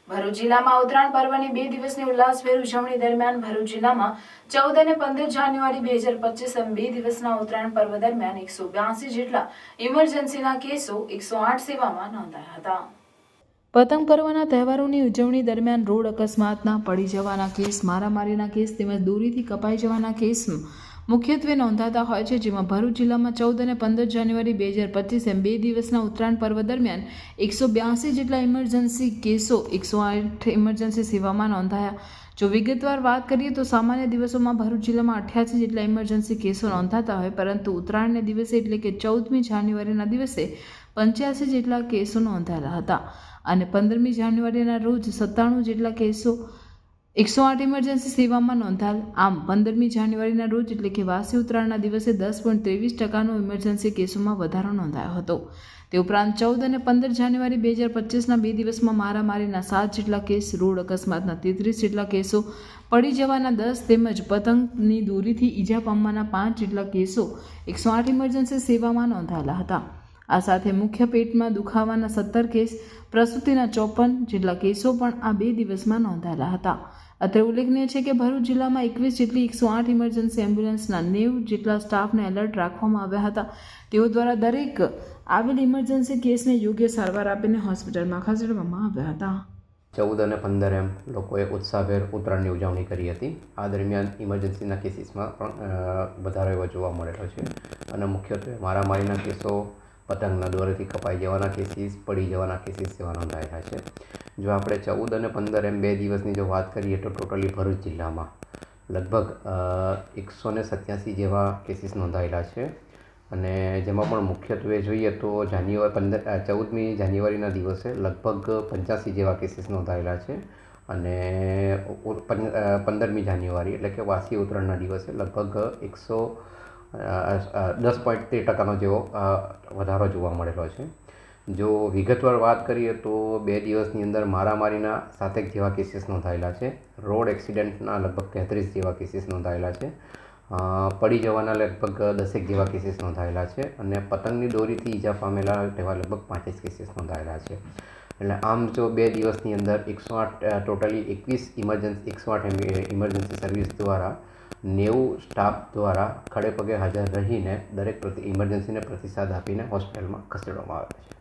ભરૂચ જિલ્લામાં ઉત્તરાયણ પર્વની 2 દિવસની ઉલ્લાસભેર ઉજવણી દરમિયાન ભરૂચ જિલ્લામાં 14 અને 15 જાન્યુઆરી 2025 એમ 2 દિવસના ઉત્તરાયણ પર્વ દરમિયાન 182 જેટલા ઇમરજન્સીના કેસો 108 સેવામાં નોંધાયા હતા। પતંગ પર્વના તહેવારોની ઉજવણી દરમિયાન રોડ અકસ્માતના પડી જવાના કેસ, મારામારીના કેસ તેમજ દોરીથી કપાઈ જવાના કેસ મુખ્યત્વે નોંધાતા હોય છે, જેમાં ભરૂચ જિલ્લામાં 14 અને 15 જાન્યુઆરી 2025 એમ 2 દિવસના ઉત્તરાયણ પર્વ દરમિયાન 182 જેટલા ઇમરજન્સી કેસો 108 ઇમરજન્સી સેવામાં નોંધાયા। જો વિગતવાર વાત કરીએ તો સામાન્ય દિવસોમાં ભરૂચ જિલ્લામાં 88 જેટલા ઇમરજન્સી કેસો નોંધાતા હોય, પરંતુ ઉત્તરાયણના દિવસે એટલે કે 14મી જાન્યુઆરીના દિવસે 85 જેટલા કેસો નોંધાયેલા હતા અને 15મી જાન્યુઆરીના રોજ 97 જેટલા કેસો 108 ઇમરજન્સી સેવામાં નોંધાયેલ। આમ 15મી જાન્યુઆરીના રોજ એટલે કે વાસી ઉત્તરાયણના દિવસે 10.23% ઇમરજન્સી કેસોમાં વધારો નોંધાયો હતો। તે ઉપરાંત 14 અને 15 જાન્યુઆરી 2025ના 2 દિવસમાં મારામારીના 7 જેટલા કેસ, રોડ અકસ્માતના 33 જેટલા કેસો, પડી જવાના 10 તેમજ પતંગની દોરીથી ઈજા પામવાના 5 જેટલા કેસો 108 ઇમરજન્સી સેવામાં નોંધાયેલા હતા। આ સાથે મુખ્ય પેટમાં દુખાવાના 17 કેસ, પ્રસૂતિના 54 જેટલા કેસો પણ આ 2 દિવસમાં નોંધાયેલા હતા। અત્રે ઉલ્લેખનીય છે કે ભરૂચ જિલ્લામાં 21 જેટલી 108 ઇમરજન્સી એમ્બ્યુલન્સના 90 જેટલા સ્ટાફને એલર્ટ રાખવામાં આવ્યા હતા। તેઓ દ્વારા દરેક આવેલ ઇમરજન્સી કેસને યોગ્ય સારવાર આપીને હોસ્પિટલમાં ખસેડવામાં આવ્યા હતા। 14 અને 15 એમ લોકોએ ઉત્સાહભેર ઉત્તરાયણની ઉજવણી કરી હતી। આ દરમિયાન ઇમરજન્સીના કેસીસમાં પણ વધારો એવો જોવા મળેલો છે અને મુખ્યત્વે મારામારીના કેસો, પતંગના દોરીથી કપાઈ જવાના કેસીસ, પડી જવાના કેસીસ જેવા નોંધાયેલા છે। જો આપણે 14 અને 15 એમ 2 દિવસની જો વાત કરીએ તો ટોટલી ભરૂચ જિલ્લામાં લગભગ 187 જેવા કેસીસ નોંધાયેલા છે અને જેમાં પણ મુખ્યત્વે જોઈએ તો 14મી જાન્યુઆરીના દિવસે લગભગ 85 જેવા કેસીસ નોંધાયેલા છે અને 15મી જાન્યુઆરી એટલે કે વાસી ઉત્તરાયણના દિવસે લગભગ 10.13% જેવો વધારો જોવા મળેલો છે। જો વિગતવાર વાત કરીએ તો 2 દિવસની અંદર મારામારીના 7 જેવા કેસીસ નોંધાયેલા છે, રોડ એક્સિડન્ટના લગભગ 33 જેવા કેસીસ નોંધાયેલા છે, પડી જવાના લગભગ 10 જેવા કેસીસ નોંધાયેલા છે અને પતંગની દોરીથી ઈજા પામેલા તેવા લગભગ 5 કેસીસ નોંધાયેલા છે। એટલે આમ જો 2 દિવસની અંદર 108 ટોટલી 108 ઇમરજન્સી સર્વિસ દ્વારા 90 સ્ટાફ દ્વારા ખડે પગે હાજર રહીને દરેક ઇમરજન્સીને પ્રતિસાદ આપીને હોસ્પિટલમાં ખસેડવામાં આવે છે।